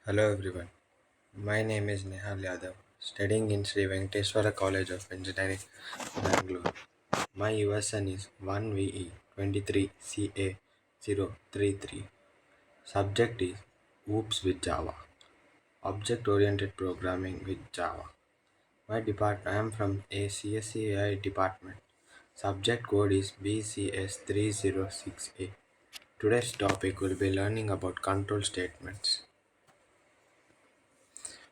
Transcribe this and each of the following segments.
Hello everyone, my name is Nehal Yadav, studying in Sri Venkateswara College of Engineering, Bangalore. My USN is 1VE23CA033. Subject is OOPS with Java, Object Oriented Programming with Java. I am from a CSCAI department. Subject code is BCS306A. Today's topic will be learning about control statements.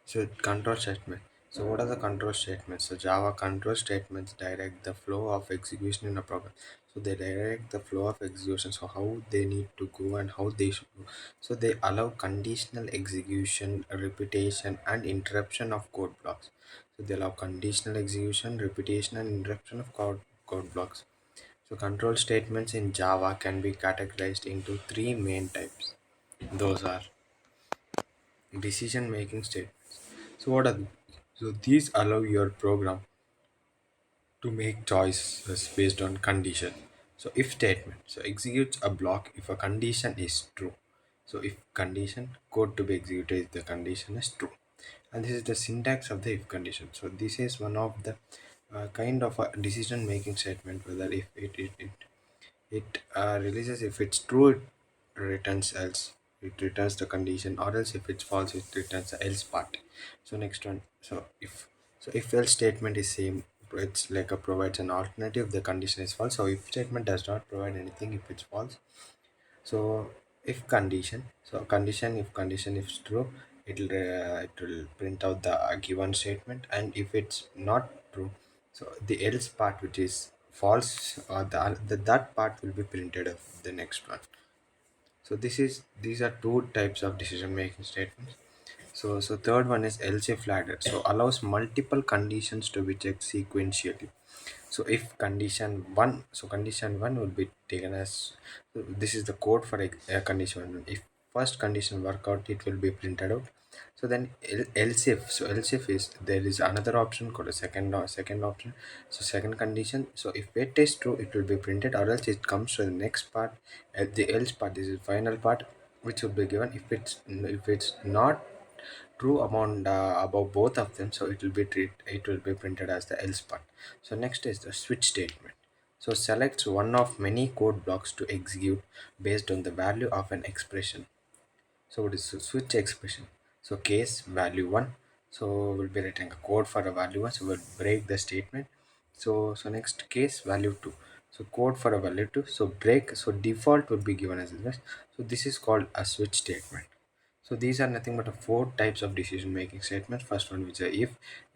So control statement. So what are the control statements? So Java control statements direct the flow of execution in a program. So they direct the flow of execution. So how they need to go and how they should go. So they allow conditional execution, repetition, and interruption of code blocks. So they allow conditional execution, repetition, and interruption of code blocks. So control statements in Java can be categorized into three main types. Those are decision making statements. So what are they? So these allow your program to make choices based on condition. So if statement, so executes a block if a condition is true. So if condition code to be executed if the condition is true, and this is the syntax of the if condition. So this is one of the kind of a decision making statement, whether if it releases if it's true, it returns else, it returns the condition, or else if it's false, it returns the else part. So next one, so if else statement is same, it's like a provides an alternative, the condition is false. So if statement does not provide anything if it's false. So if condition, so condition, if condition is true, it will print out the given statement, and if it's not true, so the else part which is false, or that part will be printed of the next one. So these are two types of decision making statements. So third one is else if ladder. So allows multiple conditions to be checked sequentially. So if condition one, so condition one will be taken as, so this is the code for a condition one. If first condition work out, it will be printed out. So then else if, so else if is there is another option called a second option. So second condition, so if it is true, it will be printed, or else it comes to the next part. The else part, this is final part, which will be given. If it's not true amount above both of them, so it will be printed as the else part. So next is the switch statement. So selects one of many code blocks to execute based on the value of an expression. So what is switch expression? So case value 1, so we'll be writing a code for a value 1, so we'll break the statement. So next case value 2, so code for a value 2, so break, so default will be given as this. So this is called a switch statement. So these are nothing but four types of decision making statements. First one which is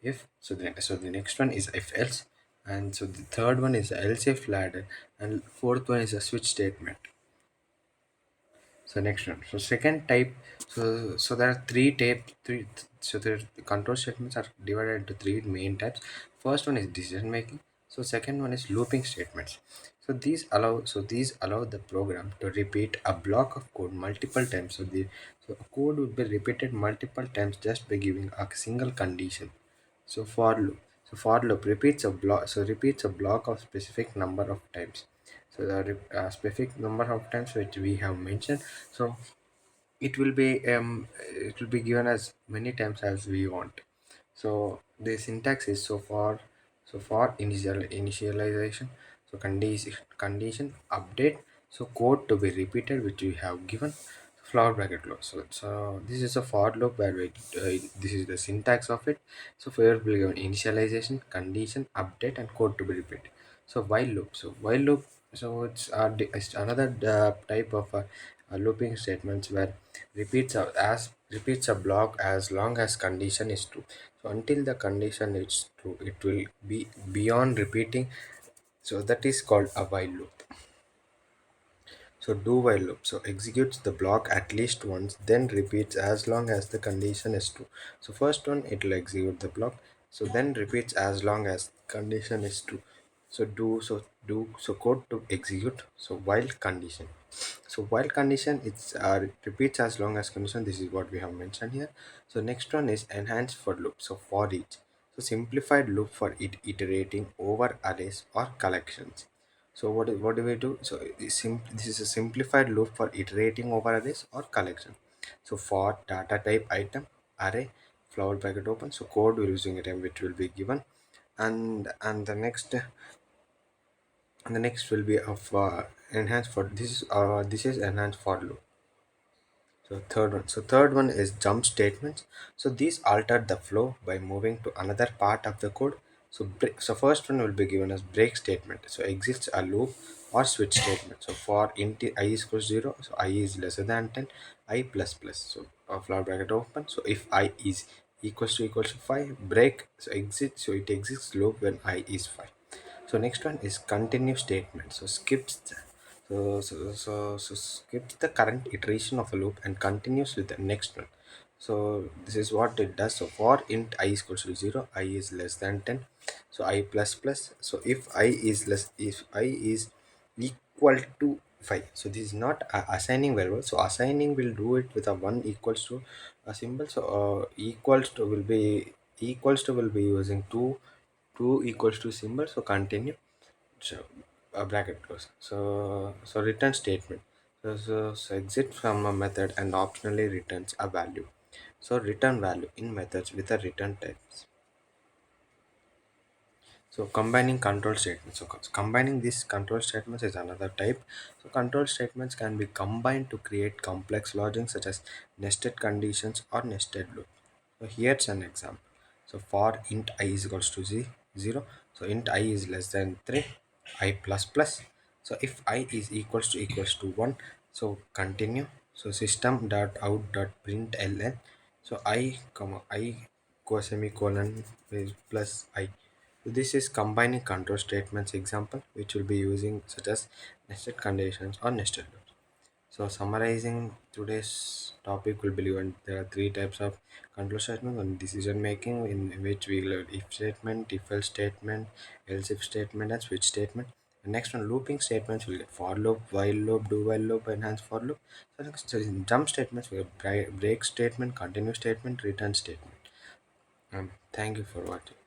if, so the next one is if else, and so the third one is else if ladder, and fourth one is a switch statement. So next one. So second type. So there are three. So the control statements are divided into three main types. First one is decision making. So second one is looping statements. So these allow the program to repeat a block of code multiple times. So a code would be repeated multiple times just by giving a single condition. So for loop. So for loop repeats a block. So repeats a block of specific number of times. So the specific number of times which we have mentioned. So it will be given as many times as we want. So the syntax is so for initialization. So condition update. So code to be repeated which we have given, flower bracket close. So this is a for loop where this is the syntax of it. So for will be given initialization, condition update, and code to be repeated. So while loop, it's another type of looping statements where repeats a block as long as condition is true. So until the condition is true, it will be beyond repeating. So that is called a while loop. So do while loop. So executes the block at least once, then repeats as long as the condition is true. So first one it will execute the block. So then repeats as long as condition is true. So code to execute. So while condition. So while condition it repeats as long as condition. This is what we have mentioned here. So next one is enhanced for loop. So for each. So simplified loop for iterating over arrays or collections. So what do we do? So this is a simplified loop for iterating over arrays or collection. So for data type item array flower bracket open, so code will using it and which will be given, and the next will be of enhanced for this is enhanced for loop. So third one is jump statements. So these alter the flow by moving to another part of the code. So first one will be given as break statement. So exists a loop or switch statement. So for int I is equals 0, so I is lesser than 10, I plus plus. So flower bracket open. So if I is equals to 5, break, so exit, so it exits loop when I is 5. So next one is continue statement. So skips the current iteration of a loop and continues with the next one. So this is what it does. So for int I is equals to 0, I is less than 10, so I plus plus. So if I is equal to 5, so this is not a assigning variable. So assigning will do it with a 1 equals to a symbol. So equals to will be using 2 equals to symbol. So continue, so a bracket close. So return statement. So exit from a method and optionally returns a value. So return value in methods with a return types. So combining control statements. So combining these control statements is another type. So control statements can be combined to create complex logic such as nested conditions or nested loop. So here's an example. So for int I is equals to 0, so int I is less than 3, I plus plus. So if I is equals to 1, so continue. So system dot out dot print ln. So I comma I semicolon is plus I. So this is combining control statements example which will be using such as nested conditions or nested loops. So summarizing today's topic will be given, there are three types of control statement and decision making, in which we learn if statement, if else statement, else if statement, and switch statement. The next one, looping statements, will get for loop, while loop, do while loop, enhance for loop. So next in jump statements, we have break statement, continue statement, return statement. Thank you for watching.